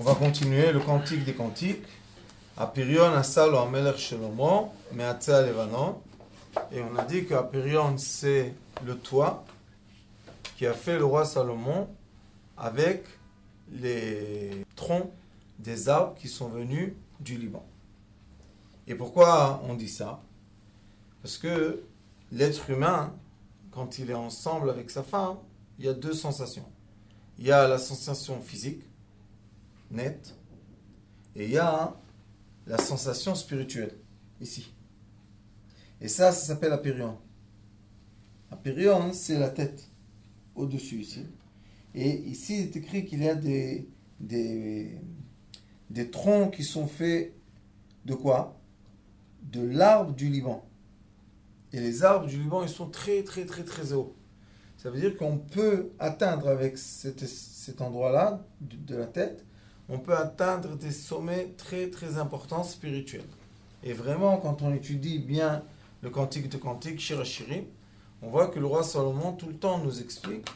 On va continuer le cantique des cantiques. Apirion asalo amelech Shlomo me'atzeh Levanon. Et on a dit que Apirion, c'est le toit qui a fait le roi Salomon avec les troncs des arbres qui sont venus du Liban. Et pourquoi on dit ça? Parce que l'être humain, quand il est ensemble avec sa femme, il y a deux sensations. Il y a la sensation physique, nette, et il y a la sensation spirituelle, ici. Et ça s'appelle apérion. Apérion, c'est la tête, au-dessus ici. Et ici, il est écrit qu'il y a des troncs qui sont faits de quoi? De l'arbre du Liban. Et les arbres du Liban, ils sont très hauts. Ça veut dire qu'on peut atteindre avec cet endroit-là de la tête, on peut atteindre des sommets très importants spirituels. Et vraiment, quand on étudie bien le cantique de cantique, Shir HaShirim, on voit que le roi Salomon, tout le temps, nous explique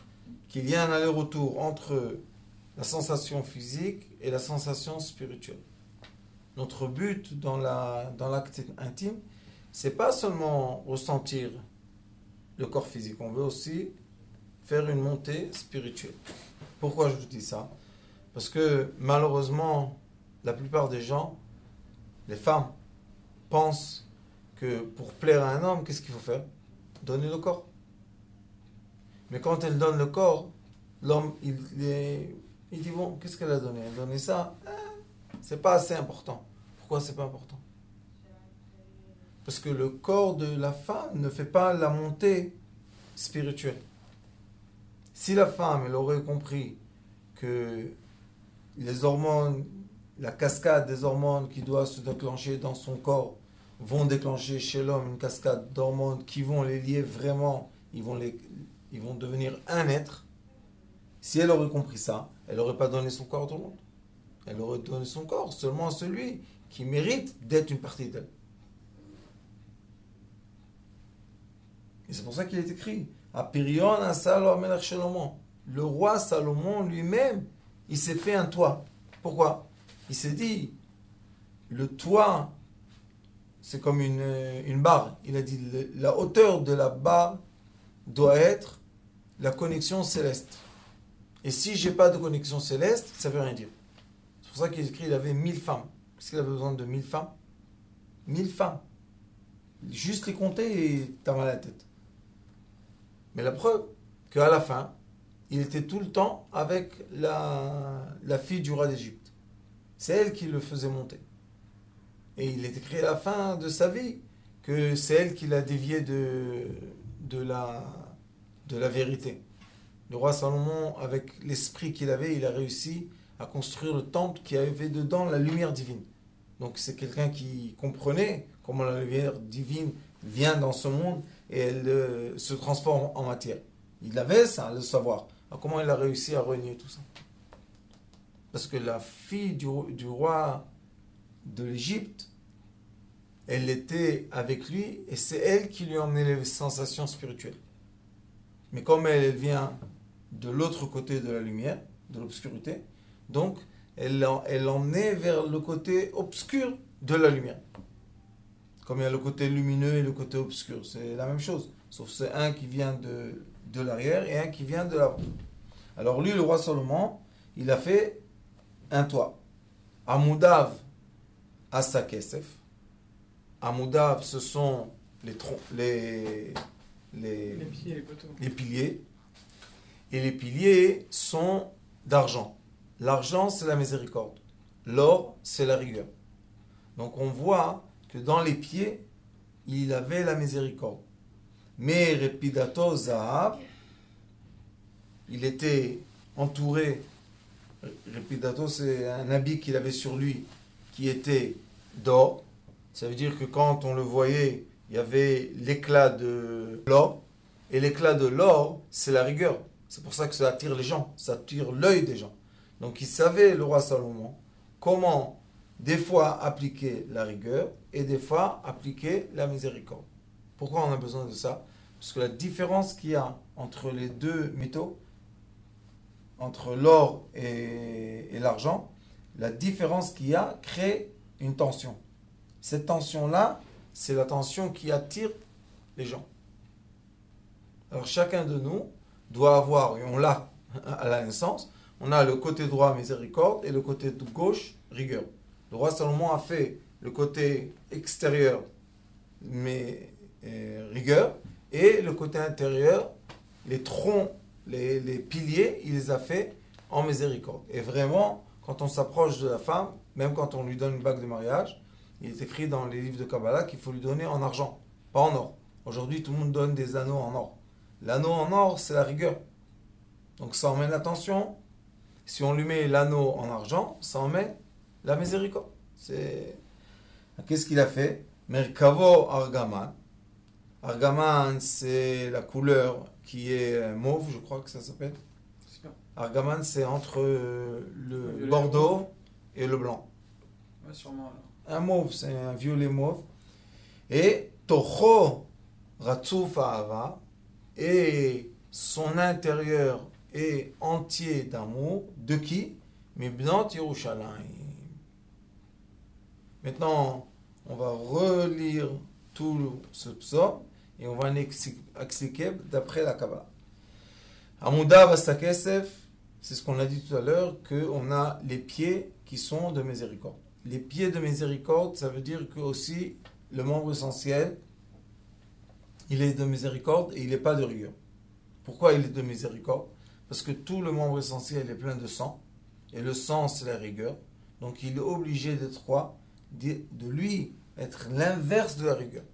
qu'il y a un aller-retour entre la sensation physique et la sensation spirituelle. Notre but dans l'acte intime, c'est pas seulement ressentir le corps physique, on veut aussi faire une montée spirituelle. Pourquoi je vous dis ça? Parce que malheureusement, la plupart des gens, les femmes, pensent que pour plaire à un homme, qu'est-ce qu'il faut faire? Donner le corps. Mais quand elle donne le corps, l'homme, il dit bon, qu'est-ce qu'elle a donné? Elle a donné ça, c'est pas assez important. Pourquoi c'est pas important? Parce que le corps de la femme ne fait pas la montée spirituelle. Si la femme, elle aurait compris que les hormones, la cascade des hormones qui doit se déclencher dans son corps vont déclencher chez l'homme une cascade d'hormones qui vont les lier vraiment, ils vont devenir un être. Si elle aurait compris ça, elle n'aurait pas donné son corps à tout le monde. Elle aurait donné son corps seulement à celui qui mérite d'être une partie d'elle. Et c'est pour ça qu'il est écrit Apirion asalo amelech Shlomo. Le roi Salomon lui-même, il s'est fait un toit. Pourquoi? Il s'est dit, le toit, c'est comme une barre. Il a dit, la hauteur de la barre doit être la connexion céleste. Et si j'ai pas de connexion céleste, ça veut rien dire. C'est pour ça qu'il écrit, il avait 1000 femmes. Qu'est-ce qu'il avait besoin de 1000 femmes? 1000 femmes. Juste les compter et t'as mal à la tête. Mais la preuve qu'à la fin, il était tout le temps avec la fille du roi d'Égypte. C'est elle qui le faisait monter. Et il est écrit à la fin de sa vie que c'est elle qui l'a dévié de la vérité. Le roi Salomon, avec l'esprit qu'il avait, il a réussi à construire le temple qui avait dedans la lumière divine. Donc c'est quelqu'un qui comprenait comment la lumière divine vient dans ce monde et elle se transforme en matière. Il avait ça, le savoir. Alors comment il a réussi à renier tout ça? Parce que la fille du roi de l'Égypte, elle était avec lui et c'est elle qui lui a emmené les sensations spirituelles. Mais comme elle vient de l'autre côté de la lumière, de l'obscurité, donc elle l'emmenait vers le côté obscur de la lumière. Comme il y a le côté lumineux et le côté obscur, c'est la même chose. Sauf c'est un qui vient de l'arrière et un qui vient de l'avant. Alors lui, le roi Salomon, il a fait un toit. Amoudav Asa Kesef. Amoudav, ce sont les pieds, les poteaux. Les piliers. Et les piliers sont d'argent. L'argent, c'est la miséricorde. L'or, c'est la rigueur. Donc on voit que dans les pieds, il avait la miséricorde. Mais Repidato Zahav, il était entouré. Repidato, c'est un habit qu'il avait sur lui qui était d'or. Ça veut dire que quand on le voyait, il y avait l'éclat de l'or. Et l'éclat de l'or, c'est la rigueur. C'est pour ça que ça attire les gens, ça attire l'œil des gens. Donc il savait, le roi Salomon, comment des fois appliquer la rigueur et des fois appliquer la miséricorde. Pourquoi on a besoin de ça? Parce que la différence qu'il y a entre les deux métaux, entre l'or et l'argent, la différence qu'il y a crée une tension. Cette tension-là, c'est la tension qui attire les gens. Alors chacun de nous doit avoir, et on l'a à la naissance, on a le côté droit miséricorde et le côté gauche rigueur. Le roi Salomon a fait le côté extérieur mais rigueur et le côté intérieur, les troncs, les piliers, il les a fait en miséricorde. Et vraiment, quand on s'approche de la femme, même quand on lui donne une bague de mariage, il est écrit dans les livres de Kabbalah qu'il faut lui donner en argent, pas en or. Aujourd'hui, tout le monde donne des anneaux en or. L'anneau en or, c'est la rigueur. Donc ça emmène l'attention. Si on lui met l'anneau en argent, ça emmène la miséricorde. Qu'est-ce qu'il a fait? Merkavo Argaman. Argaman, c'est la couleur qui est mauve, je crois que ça s'appelle. Argaman, c'est entre le bordeaux et le blanc. Ouais, sûrement. Un mauve, c'est un violet mauve. Et Tocho Ratzuf Ahava. Et son intérieur est entier d'amour. De qui? Mibnot Yerushalayim. Maintenant, on va relire tout ce psaume et on va expliquer d'après la Kabbalah. Amouda Vastakesef, c'est ce qu'on a dit tout à l'heure, qu'on a les pieds qui sont de miséricorde. Les pieds de miséricorde, ça veut dire que aussi le membre essentiel, il est de miséricorde et il n'est pas de rigueur. Pourquoi il est de miséricorde? Parce que tout le membre essentiel est plein de sang, et le sang c'est la rigueur, donc il est obligé d'être quoi? De lui être l'inverse de la rigueur.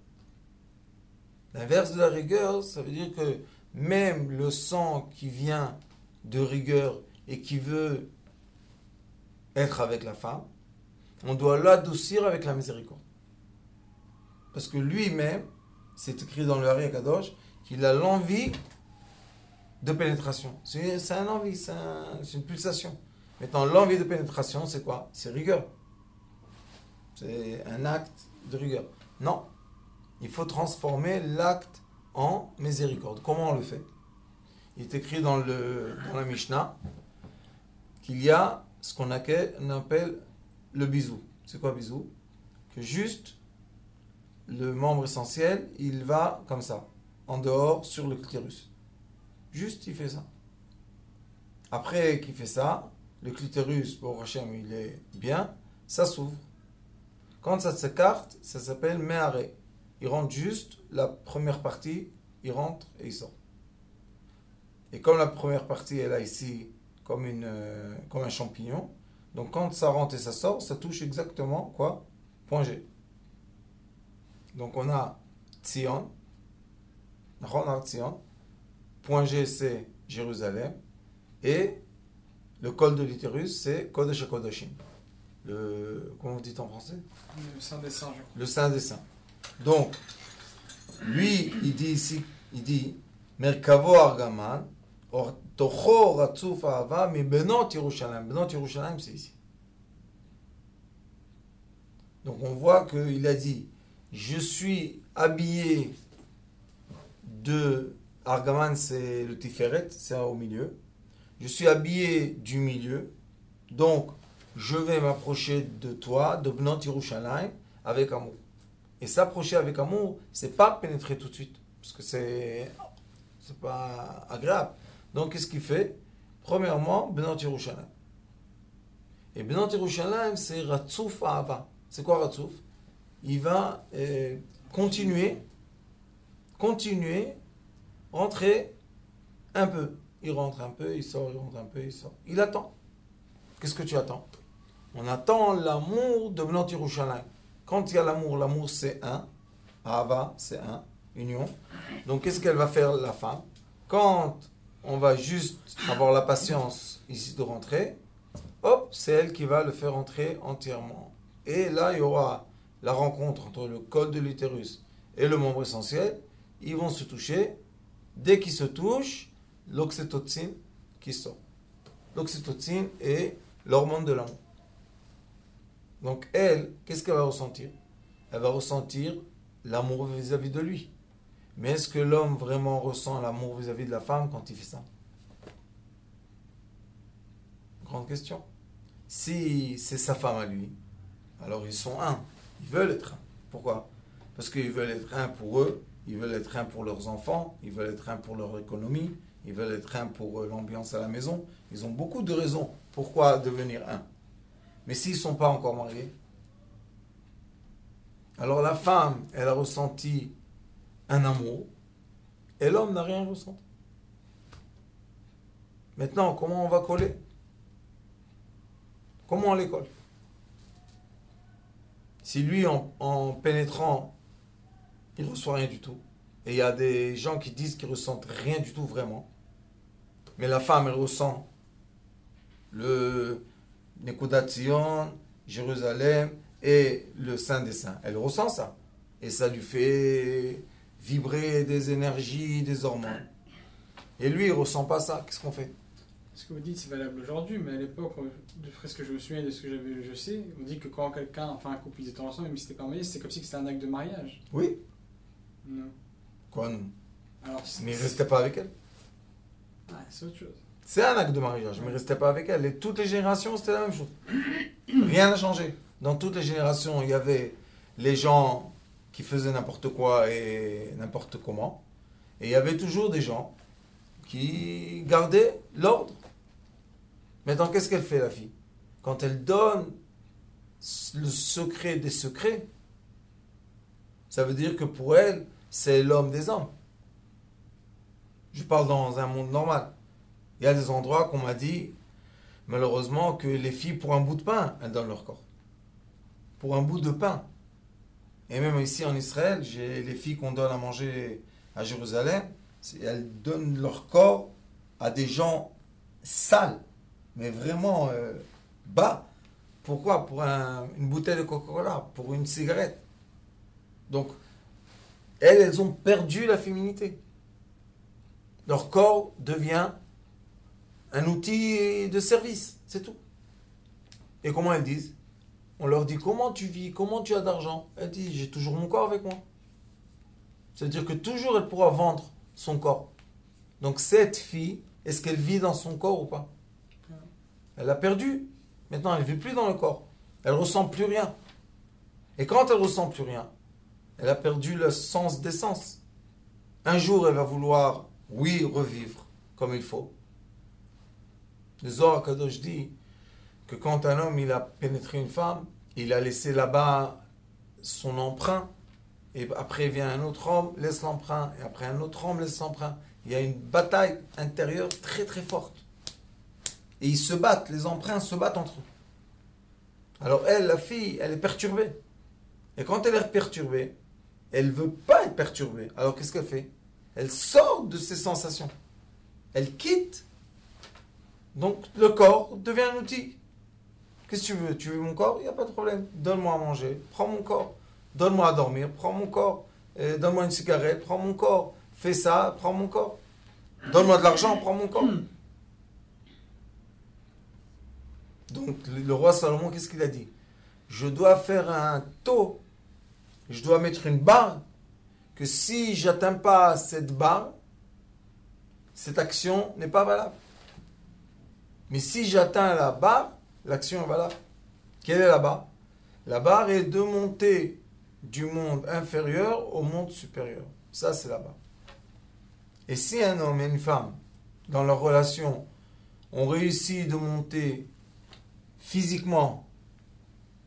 L'inverse de la rigueur, ça veut dire que même le sang qui vient de rigueur et qui veut être avec la femme, on doit l'adoucir avec la miséricorde. Parce que lui-même, c'est écrit dans le Hari Kadosh, qu'il a l'envie de pénétration. C'est un envie, c'est une pulsation. Maintenant, l'envie de pénétration, c'est quoi? C'est rigueur. C'est un acte de rigueur. Non. Il faut transformer l'acte en miséricorde. Comment on le fait? Il est écrit dans la Mishnah qu'il y a ce qu'on appelle le bisou. C'est quoi bisou? Que juste le membre essentiel, il va comme ça, en dehors, sur le clitoris. Juste, il fait ça. Après qu'il fait ça, le clitoris, pour Hachem, il est bien, ça s'ouvre. Quand ça s'écarte, ça s'appelle meharé. Il rentre juste, la première partie, il rentre et il sort. Et comme la première partie est là ici, comme un champignon, donc quand ça rentre et ça sort, ça touche exactement quoi? Point G. Donc on a Tzion, point G c'est Jérusalem, et le col de l'utérus c'est Kodesh HaKodashim. Comment vous dites en français? Le Saint des Saints, je crois. Le Saint des Saints. Donc, lui, il dit ici, il dit, Merkavo Argaman, Tocho Ratzuf Ahava, mais Benot Yerushalayim. Benot Yerushalayim, c'est ici. Donc, on voit qu'il a dit, je suis habillé de Argaman, c'est le Tiferet, c'est au milieu. Je suis habillé du milieu. Donc, je vais m'approcher de toi, de Benot Yerushalayim, avec amour. Et s'approcher avec amour, c'est pas pénétrer tout de suite, parce que c'est pas agréable. Donc, qu'est-ce qu'il fait? Premièrement, Benot Yerushalayim. Et Benot Yerushalayim, c'est Ratzuf Ahava. C'est quoi Ratzuf? Il va continuer, rentrer un peu. Il rentre un peu, il sort, il rentre un peu, il sort. Il attend. Qu'est-ce que tu attends? On attend l'amour de Benot Yerushalayim. Quand il y a l'amour, l'amour c'est un. Ahava, c'est un. Union. Donc qu'est-ce qu'elle va faire la femme? Quand on va juste avoir la patience ici de rentrer, hop, c'est elle qui va le faire entrer entièrement. Et là, il y aura la rencontre entre le col de l'utérus et le membre essentiel. Ils vont se toucher. Dès qu'ils se touchent, l'oxytocine qui sort. L'oxytocine est l'hormone de l'amour. Donc elle, qu'est-ce qu'elle va ressentir? Elle va ressentir l'amour vis-à-vis de lui. Mais est-ce que l'homme vraiment ressent l'amour vis-à-vis de la femme quand il fait ça? Grande question. Si c'est sa femme à lui, alors ils sont un. Ils veulent être un. Pourquoi? Parce qu'ils veulent être un pour eux, ils veulent être un pour leurs enfants, ils veulent être un pour leur économie, ils veulent être un pour l'ambiance à la maison. Ils ont beaucoup de raisons pourquoi devenir un. Mais s'ils ne sont pas encore mariés, alors la femme, elle a ressenti un amour et l'homme n'a rien ressenti. Maintenant, comment on va coller? Comment on les colle? Si lui, en pénétrant, il ne reçoit rien du tout, et il y a des gens qui disent qu'ils ressentent rien du tout vraiment, mais la femme, elle ressent le Nekudat Zion, Jérusalem et le Saint des Saints. Elle ressent ça. Et ça lui fait vibrer des énergies, des hormones. Et lui, il ne ressent pas ça. Qu'est-ce qu'on fait? Ce que vous dites, c'est valable aujourd'hui, mais à l'époque, de ce que je me souviens de ce que je sais, on dit que quand quelqu'un, enfin un couple, ils étaient ensemble, même si c'était pas marié, c'est comme si c'était un acte de mariage. Oui. Non. Quoi, non? Alors, Mais il ne restait pas avec elle. Ah, c'est autre chose. C'est un acte de mariage, mais il ne restait pas avec elle. Et toutes les générations, c'était la même chose. Rien n'a changé. Dans toutes les générations, il y avait les gens qui faisaient n'importe quoi et n'importe comment. Et il y avait toujours des gens qui gardaient l'ordre. Maintenant, qu'est-ce qu'elle fait, la fille? Quand elle donne le secret des secrets, ça veut dire que pour elle, c'est l'homme des hommes. Je parle dans un monde normal. Il y a des endroits qu'on m'a dit, malheureusement, que les filles, pour un bout de pain, elles donnent leur corps. Pour un bout de pain. Et même ici en Israël, j'ai les filles qu'on donne à manger à Jérusalem, elles donnent leur corps à des gens sales, mais vraiment bas. Pourquoi? Pour une bouteille de Coca-Cola, pour une cigarette. Donc, elles ont perdu la féminité. Leur corps devient un outil de service, c'est tout. Et comment elles disent? On leur dit, comment tu vis, comment tu as d'argent? Elle dit, j'ai toujours mon corps avec moi. C'est-à-dire que toujours elle pourra vendre son corps. Donc cette fille, est-ce qu'elle vit dans son corps ou pas? Elle a perdu. Maintenant, elle ne vit plus dans le corps. Elle ne ressent plus rien. Et quand elle ne ressent plus rien, elle a perdu le sens d'essence. Un jour, elle va vouloir, oui, revivre comme il faut. Le Zohar Kadosh dit que quand un homme il a pénétré une femme, il a laissé là-bas son emprunt, et après vient un autre homme, laisse l'emprunt, et après un autre homme laisse l'emprunt. Il y a une bataille intérieure très très forte. Et ils se battent, les emprunts se battent entre eux. Alors elle, la fille, elle est perturbée. Et quand elle est perturbée, elle ne veut pas être perturbée. Alors qu'est-ce qu'elle fait? Elle sort de ses sensations. Elle quitte. Donc le corps devient un outil. Qu'est-ce que tu veux? Tu veux mon corps? Il n'y a pas de problème. Donne-moi à manger, prends mon corps. Donne-moi à dormir, prends mon corps. Donne-moi une cigarette, prends mon corps. Fais ça, prends mon corps. Donne-moi de l'argent, prends mon corps. Donc le roi Salomon, qu'est-ce qu'il a dit? Je dois faire un taux, je dois mettre une barre, que si je n'atteins pas cette barre, cette action n'est pas valable. Mais si j'atteins la barre, l'action est valable. Quelle est la barre? La barre est de monter du monde inférieur au monde supérieur. Ça, c'est la barre. Et si un homme et une femme, dans leur relation, ont réussi de monter physiquement,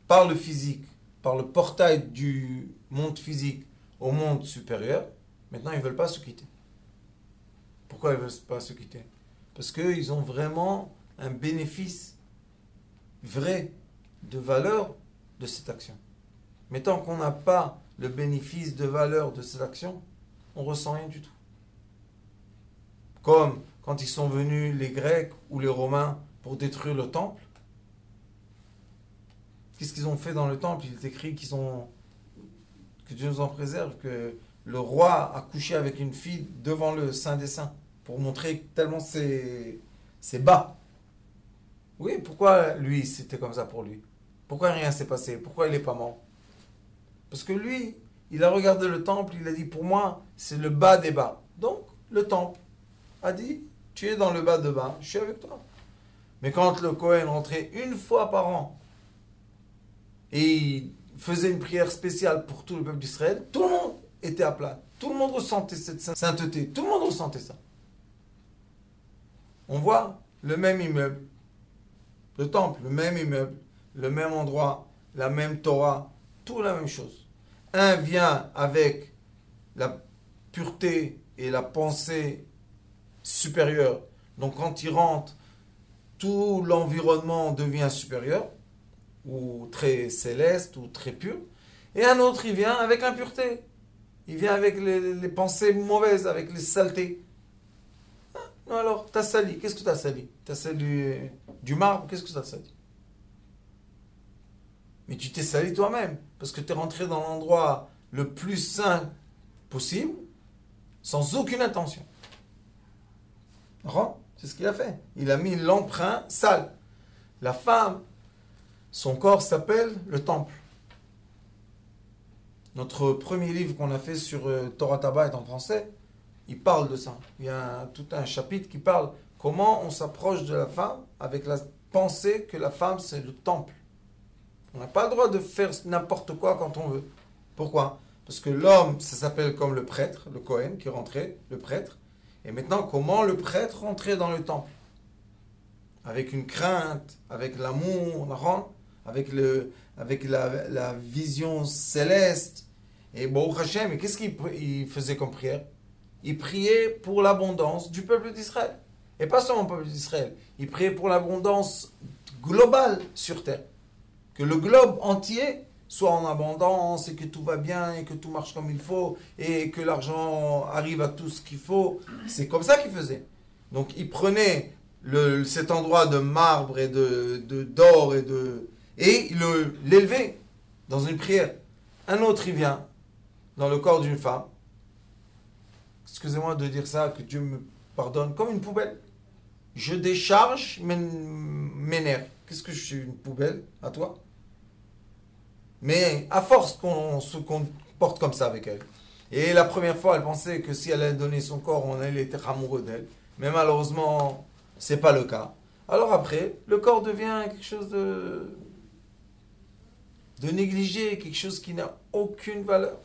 par le physique, par le portail du monde physique au monde supérieur, maintenant ils ne veulent pas se quitter. Pourquoi ils ne veulent pas se quitter? Parce qu'ils ont vraiment un bénéfice vrai de valeur de cette action. Mais tant qu'on n'a pas le bénéfice de valeur de cette action, on ne ressent rien du tout. Comme quand ils sont venus, les Grecs ou les Romains, pour détruire le temple. Qu'est-ce qu'ils ont fait dans le temple? Il est écrit que Dieu nous en préserve, que le roi a couché avec une fille devant le Saint des Saints, pour montrer tellement c'est bas. Oui, pourquoi lui, c'était comme ça pour lui? Pourquoi rien s'est passé? Pourquoi il n'est pas mort? Parce que lui, il a regardé le temple, il a dit, pour moi, c'est le bas des bas. Donc, le temple a dit, tu es dans le bas de bas, je suis avec toi. Mais quand le Kohen rentrait une fois par an et il faisait une prière spéciale pour tout le peuple d'Israël, tout le monde était à plat. Tout le monde ressentait cette sainteté. Tout le monde ressentait ça. On voit le même immeuble, le temple, le même immeuble, le même endroit, la même Torah, tout la même chose. Un vient avec la pureté et la pensée supérieure. Donc quand il rentre, tout l'environnement devient supérieur, ou très céleste, ou très pur. Et un autre, il vient avec l'impureté. Il vient avec les pensées mauvaises, avec les saletés. Non alors, t'as sali. Qu'est-ce que t'as sali? T'as sali du marbre? Qu'est-ce que t'as sali? Mais tu t'es sali toi-même. Parce que t'es rentré dans l'endroit le plus saint possible, sans aucune intention. C'est ce qu'il a fait. Il a mis l'empreinte sale. La femme, son corps s'appelle le temple. Notre premier livre qu'on a fait sur Torah Tabat est en français. Il parle de ça. Il y a tout un chapitre qui parle comment on s'approche de la femme avec la pensée que la femme c'est le temple. On n'a pas le droit de faire n'importe quoi quand on veut. Pourquoi? Parce que l'homme, ça s'appelle comme le prêtre, le Kohen qui rentrait, le prêtre. Et maintenant, comment le prêtre rentrait dans le temple? Avec une crainte, avec l'amour, avec la vision céleste. Et Baruch Hashem, et qu'est-ce qu'il faisait comme prière? Il priait pour l'abondance du peuple d'Israël. Et pas seulement le peuple d'Israël. Il priait pour l'abondance globale sur terre. Que le globe entier soit en abondance et que tout va bien et que tout marche comme il faut et que l'argent arrive à tout ce qu'il faut. C'est comme ça qu'il faisait. Donc il prenait cet endroit de marbre et d'or et il l'élevait dans une prière. Un autre, il vient dans le corps d'une femme. Excusez-moi de dire ça, que Dieu me pardonne, comme une poubelle. Je décharge mes nerfs. Qu'est-ce que je suis, une poubelle à toi? Mais à force qu'on se comporte comme ça avec elle. Et la première fois, elle pensait que si elle allait donner son corps, on allait être amoureux d'elle. Mais malheureusement, c'est pas le cas. Alors après, le corps devient quelque chose de négligé, quelque chose qui n'a aucune valeur.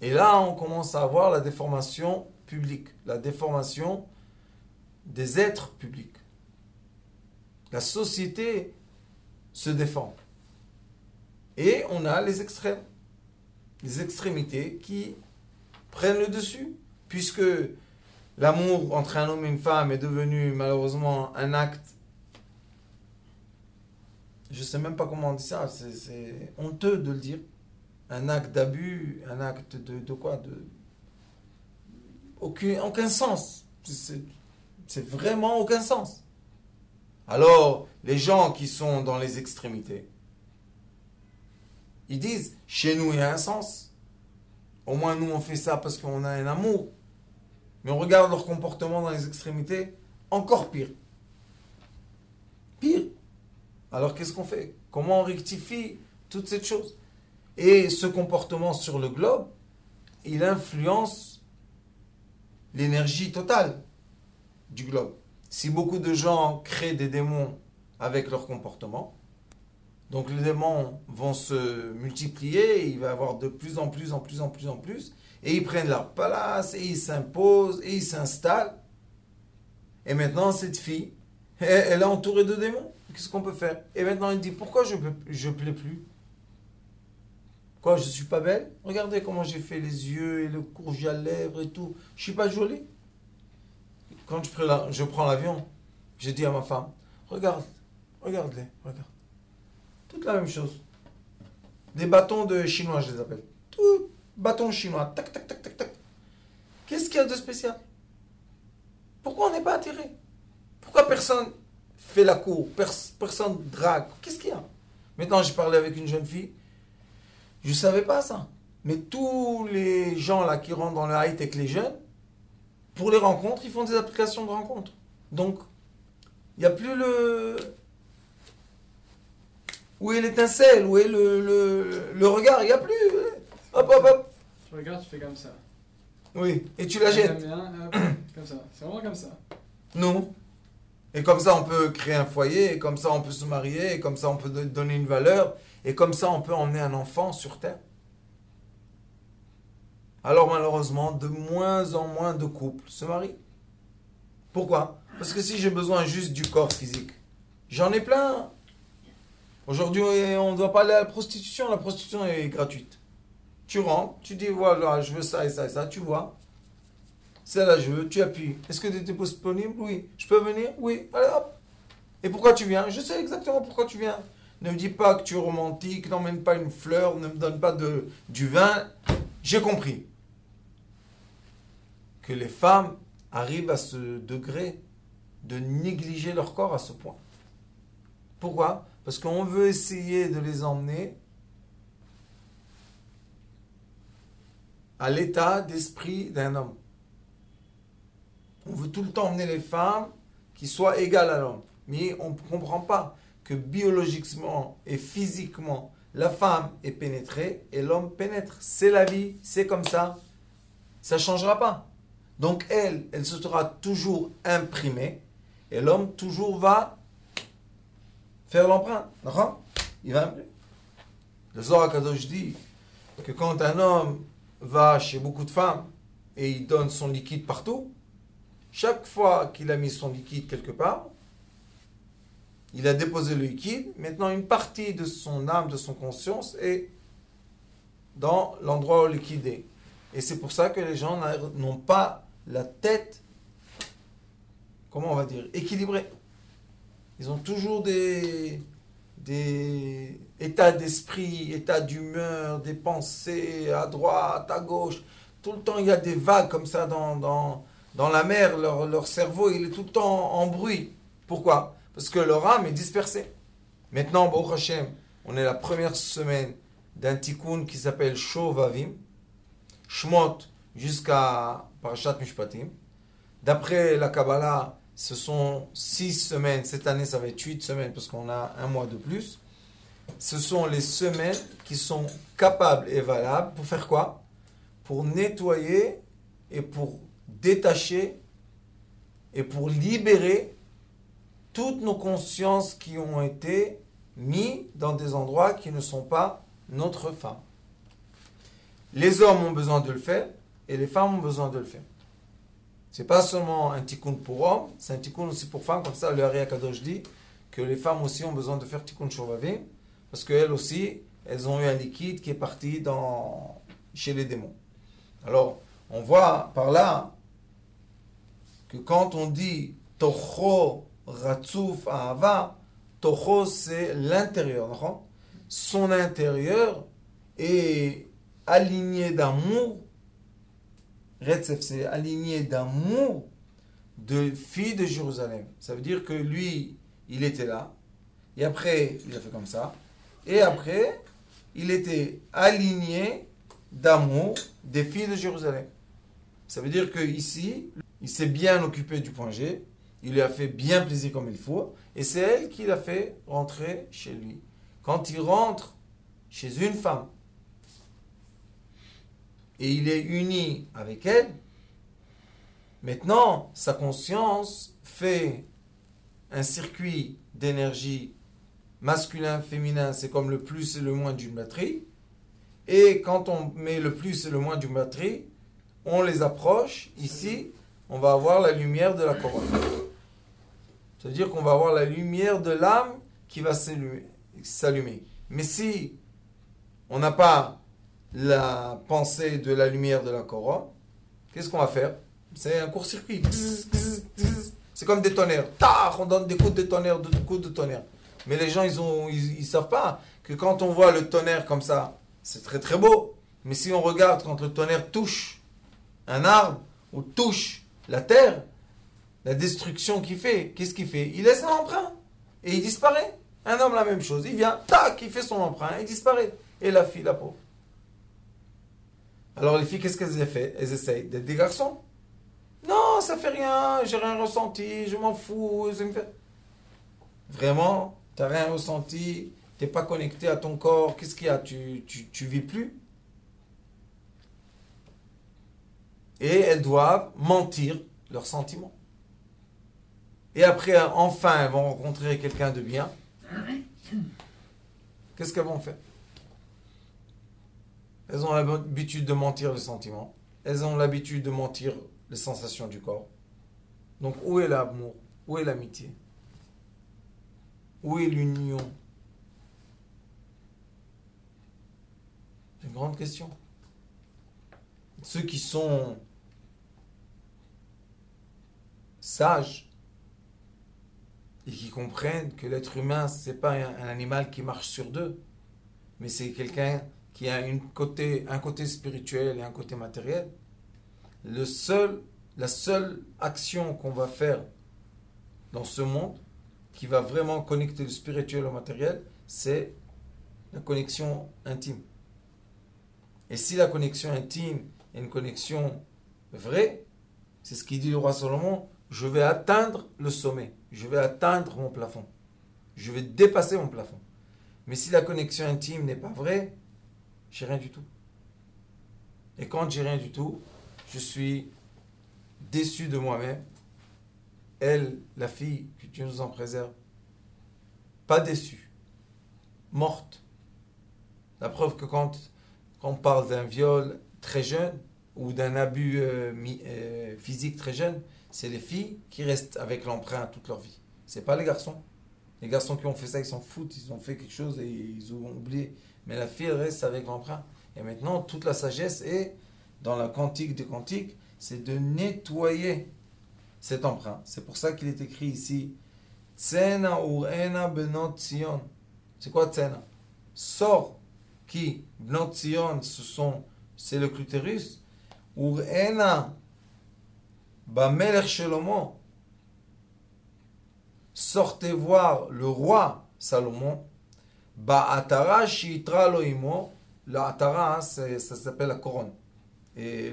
Et là, on commence à avoir la déformation publique, la déformation des êtres publics. La société se déforme. Et on a les extrêmes, les extrémités qui prennent le dessus, puisque l'amour entre un homme et une femme est devenu malheureusement un acte, je ne sais même pas comment on dit ça, c'est honteux de le dire, un acte d'abus, un acte de quoi? Aucun sens. C'est vraiment aucun sens. Alors, les gens qui sont dans les extrémités, ils disent, chez nous, il y a un sens. Au moins, nous, on fait ça parce qu'on a un amour. Mais on regarde leur comportement dans les extrémités, encore pire. Pire. Alors, qu'est-ce qu'on fait? Comment on rectifie toutes ces choses? Et ce comportement sur le globe, il influence l'énergie totale du globe. Si beaucoup de gens créent des démons avec leur comportement, donc les démons vont se multiplier, il va y avoir de plus en plus, et ils prennent leur place, et ils s'imposent, et ils s'installent. Et maintenant, cette fille, elle est entourée de démons. Qu'est-ce qu'on peut faire? Et maintenant, elle dit, pourquoi je plais plus? Quoi, je suis pas belle? Regardez comment j'ai fait les yeux, et le rouge à lèvres et tout. Je suis pas jolie? Quand je prends l'avion, j'ai dit à ma femme, regarde-les, regarde. Toute la même chose. Des bâtons de chinois, je les appelle. Tout bâtons chinois. Tac, tac, tac, tac, tac. Qu'est-ce qu'il y a de spécial? Pourquoi on n'est pas attiré? Pourquoi personne fait la cour? Personne drague? Qu'est-ce qu'il y a? Maintenant, j'ai parlé avec une jeune fille. Je ne savais pas ça. Mais tous les gens là qui rentrent dans le high-tech, les jeunes, pour les rencontres, ils font des applications de rencontres. Donc, il n'y a plus le... Où est l'étincelle? Où est le regard? Il n'y a plus. Hop, hop, hop. Tu regardes, tu fais comme ça. Oui, et tu la jettes. Comme ça. C'est vraiment comme ça. Non. Et comme ça, on peut créer un foyer, et comme ça, on peut se marier, et comme ça, on peut donner une valeur, et comme ça, on peut emmener un enfant sur terre. Alors malheureusement, de moins en moins de couples se marient. Pourquoi? Parce que si j'ai besoin juste du corps physique, j'en ai plein. Aujourd'hui, on ne doit pas aller à la prostitution est gratuite. Tu rentres, tu dis voilà, je veux ça et ça et ça, tu vois. Celle-là, je veux, tu appuies. Est-ce que tu es disponible? Oui. Je peux venir? Oui. Allez hop. Et pourquoi tu viens? Je sais exactement pourquoi tu viens. Ne me dis pas que tu es romantique, n'emmène pas une fleur, ne me donne pas du vin. J'ai compris que les femmes arrivent à ce degré de négliger leur corps à ce point. Pourquoi? Parce qu'on veut essayer de les emmener à l'état d'esprit d'un homme. On veut tout le temps emmener les femmes qui soient égales à l'homme. Mais on ne comprend pas que biologiquement et physiquement, la femme est pénétrée et l'homme pénètre. C'est la vie, c'est comme ça. Ça ne changera pas. Donc elle se sera toujours imprimée et l'homme toujours va faire l'empreinte. D'accord? Il va imprimer. Le Zohar HaKadosh dit que quand un homme va chez beaucoup de femmes et il donne son liquide partout, chaque fois qu'il a mis son liquide quelque part, il a déposé le liquide, maintenant une partie de son âme, de son conscience est dans l'endroit où le liquide est. Et c'est pour ça que les gens n'ont pas la tête, comment on va dire, équilibrée. Ils ont toujours des états d'esprit, états d'humeur, des pensées à droite, à gauche. Tout le temps, il y a des vagues comme ça dans la mer. Leur cerveau, il est tout le temps en bruit. Pourquoi? Parce que leur âme est dispersée. Maintenant, Baruch Hashem, on est la première semaine d'un tikkun qui s'appelle Shovavim, Shmot jusqu'à Parashat Mishpatim. D'après la Kabbalah, ce sont 6 semaines. Cette année, ça va être 8 semaines parce qu'on a un mois de plus. Ce sont les semaines qui sont capables et valables pour faire quoi? Pour nettoyer et pour détacher et pour libérer toutes nos consciences qui ont été mises dans des endroits qui ne sont pas notre femme. Les hommes ont besoin de le faire et les femmes ont besoin de le faire. C'est pas seulement un tikkun pour hommes, c'est un tikkun aussi pour femmes. Comme ça, le Ari HaKadosh dit que les femmes aussi ont besoin de faire tikkun shovavim parce qu'elles aussi, elles ont eu un liquide qui est parti chez les démons. Alors, on voit par là que quand on dit Tocho Ratzuf Ahava, Tocho c'est l'intérieur. Non? Son intérieur est aligné d'amour. Retzef, c'est aligné d'amour de fille de Jérusalem. Ça veut dire que lui, il était là. Et après, il a fait comme ça. Et après, il était aligné d'amour des filles de Jérusalem. Ça veut dire qu'ici, il s'est bien occupé du point G. Il lui a fait bien plaisir comme il faut. Et c'est elle qui l'a fait rentrer chez lui. Quand il rentre chez une femme, et il est uni avec elle, maintenant, sa conscience fait un circuit d'énergie masculin, féminin, c'est comme le plus et le moins d'une batterie. Et quand on met le plus et le moins d'une batterie, on les approche. Ici, on va avoir la lumière de la couronne. C'est-à-dire qu'on va avoir la lumière de l'âme qui va s'allumer. Mais si on n'a pas la pensée de la lumière de la couronne, qu'est-ce qu'on va faire? C'est un court-circuit. C'est comme des tonnerres. On donne des coups de tonnerre, des coups de tonnerre. Mais les gens, ils savent pas que quand on voit le tonnerre comme ça, c'est très très beau. Mais si on regarde quand le tonnerre touche un arbre ou touche la terre, la destruction qu'il fait, qu'est-ce qu'il fait? Il laisse un emprunt et il disparaît. Un homme, la même chose. Il vient, tac, il fait son emprunt, il disparaît. Et la fille, la pauvre. Alors les filles, qu'est-ce qu'elles ont fait? Elles essayent d'être des garçons. Non, ça fait rien, j'ai rien ressenti, je m'en fous. Vraiment, tu n'as rien ressenti, tu n'es pas connecté à ton corps, qu'est-ce qu'il y a? Tu vis plus? Et elles doivent mentir leurs sentiments. et après, enfin, elles vont rencontrer quelqu'un de bien, qu'est-ce qu'elles vont faire? Elles ont l'habitude de mentir les sentiments. Elles ont l'habitude de mentir les sensations du corps. Donc, où est l'amour? Où est l'amitié? Où est l'union? C'est une grande question. Ceux qui sont sages et qui comprennent que l'être humain, ce n'est pas un animal qui marche sur deux, mais c'est quelqu'un qui a un côté spirituel et un côté matériel. La seule action qu'on va faire dans ce monde qui va vraiment connecter le spirituel au matériel, c'est la connexion intime. Et si la connexion intime est une connexion vraie, c'est ce qu'il dit le roi Salomon, je vais atteindre le sommet, je vais atteindre mon plafond, je vais dépasser mon plafond. Mais si la connexion intime n'est pas vraie, j'ai rien du tout. Et quand j'ai rien du tout, je suis déçu de moi-même. Elle, la fille, que Dieu nous en préserve, pas déçue, morte. La preuve que quand on parle d'un viol très jeune ou d'un abus physique très jeune, c'est les filles qui restent avec l'emprunt toute leur vie. C'est pas les garçons. Les garçons qui ont fait ça, ils s'en foutent, ils ont fait quelque chose et ils ont oublié. Mais la fille reste avec l'emprunt. Et maintenant, toute la sagesse est, dans la cantique des cantiques, c'est de nettoyer cet emprunt. C'est pour ça qu'il est écrit ici, Tsena urena benot Sion. C'est quoi Tsena? Sort qui, benot Sion, c'est le clitoris. Urena bamelech Shlomo. Sortez voir le roi Salomon. Ba'atara shitra loimo. La atara, ça s'appelle la couronne. Et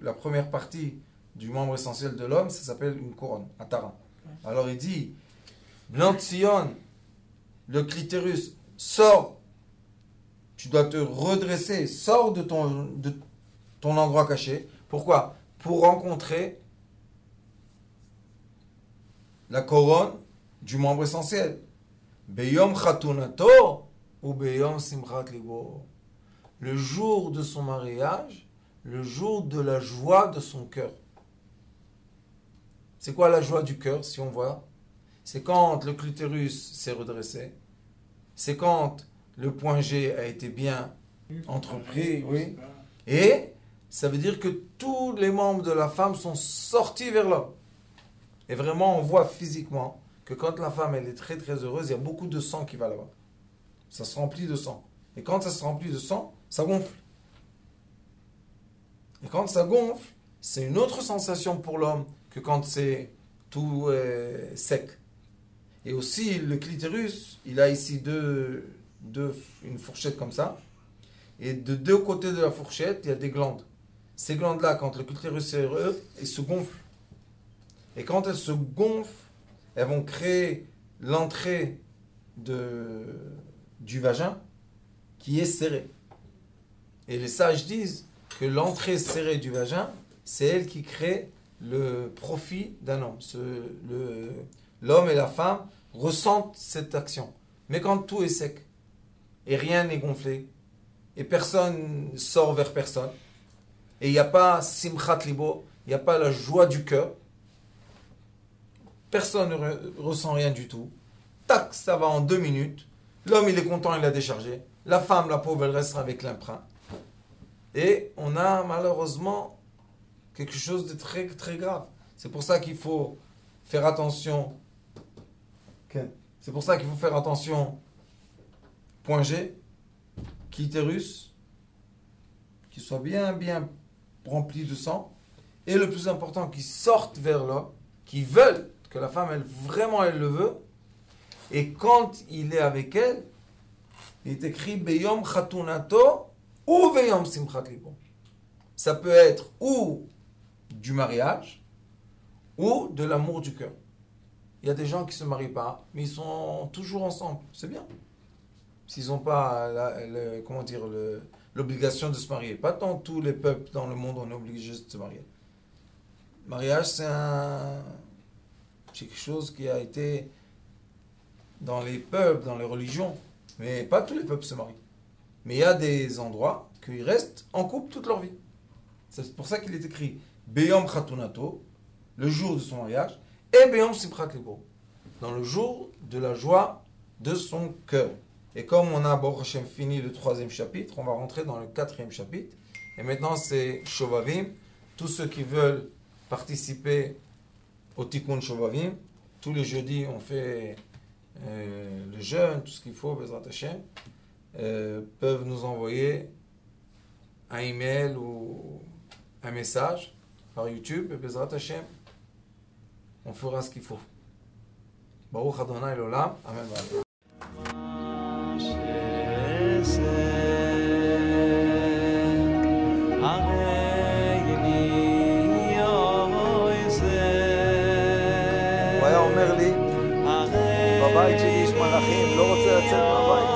la première partie du membre essentiel de l'homme, ça s'appelle une couronne, atara. Alors il dit, Bnot Sion, le clitoris, sors, tu dois te redresser, sors de ton endroit caché. Pourquoi? Pour rencontrer la couronne du membre essentiel. Beyom chatunato ou beyom simchat libo. Le jour de son mariage, le jour de la joie de son cœur. C'est quoi la joie du cœur, si on voit? C'est quand le clitoris s'est redressé. C'est quand le point G a été bien entrepris. Oui. Et ça veut dire que tous les membres de la femme sont sortis vers l'homme. Et vraiment, on voit physiquement que quand la femme elle est très très heureuse, il y a beaucoup de sang qui va là-bas. Ça se remplit de sang. Et quand ça se remplit de sang, ça gonfle. Et quand ça gonfle, c'est une autre sensation pour l'homme que quand c'est tout sec. Et aussi, le clitoris, il a ici une fourchette comme ça. Et de deux côtés de la fourchette, il y a des glandes. Ces glandes-là, quand le clitoris est heureux, elles se gonflent. Et quand elles se gonflent, elles vont créer l'entrée du vagin qui est serré. Et les sages disent que l'entrée serrée du vagin, c'est elle qui crée le profit d'un homme. L'homme et la femme ressentent cette action. Mais quand tout est sec, et rien n'est gonflé, et personne sort vers personne, et il n'y a pas simchat libo, il n'y a pas la joie du cœur, personne ne ressent rien du tout, tac, ça va en 2 minutes, l'homme il est content, il a déchargé, la femme, la pauvre, elle reste avec l'emprunt. Et on a malheureusement quelque chose de très très grave. C'est pour ça qu'il faut faire attention. C'est pour ça qu'il faut faire attention. Point G, clitoris, qui soit bien bien rempli de sang. Et le plus important, qu'ils sortent vers l'homme, qui veulent que la femme, elle le veut. Et quand il est avec elle, il est écrit Beyom Chatunato ou Beyom Simchat Libo. Ça peut être ou du mariage ou de l'amour du cœur. Il y a des gens qui ne se marient pas, mais ils sont toujours ensemble. C'est bien. S'ils n'ont pas l'obligation de se marier. Pas dans tous les peuples dans le monde, on est obligé de se marier. Le mariage, C'est quelque chose qui a été dans les peuples, dans les religions. Mais pas tous les peuples se marient. Mais il y a des endroits qu'ils restent en couple toute leur vie. C'est pour ça qu'il est écrit Beyom Khatunato, le jour de son mariage, et Beyom Simchat Libo, dans le jour de la joie de son cœur. Et comme on a, Baruch Hashem, fini le 3e chapitre, on va rentrer dans le 4e chapitre. Et maintenant, c'est Shovavim. Tous ceux qui veulent participer au Tikkun Shovavim, tous les jeudis, on fait le jeûne, tout ce qu'il faut, Bezrat Hashem, peuvent nous envoyer un email ou un message par YouTube, et Bezrat Hashem, on fera ce qu'il faut. Baruch Adonai l'Olam. Amen. הוא היה אומר לי, בבית שלי יש מלאכים, לא רוצה לצאת מהבית.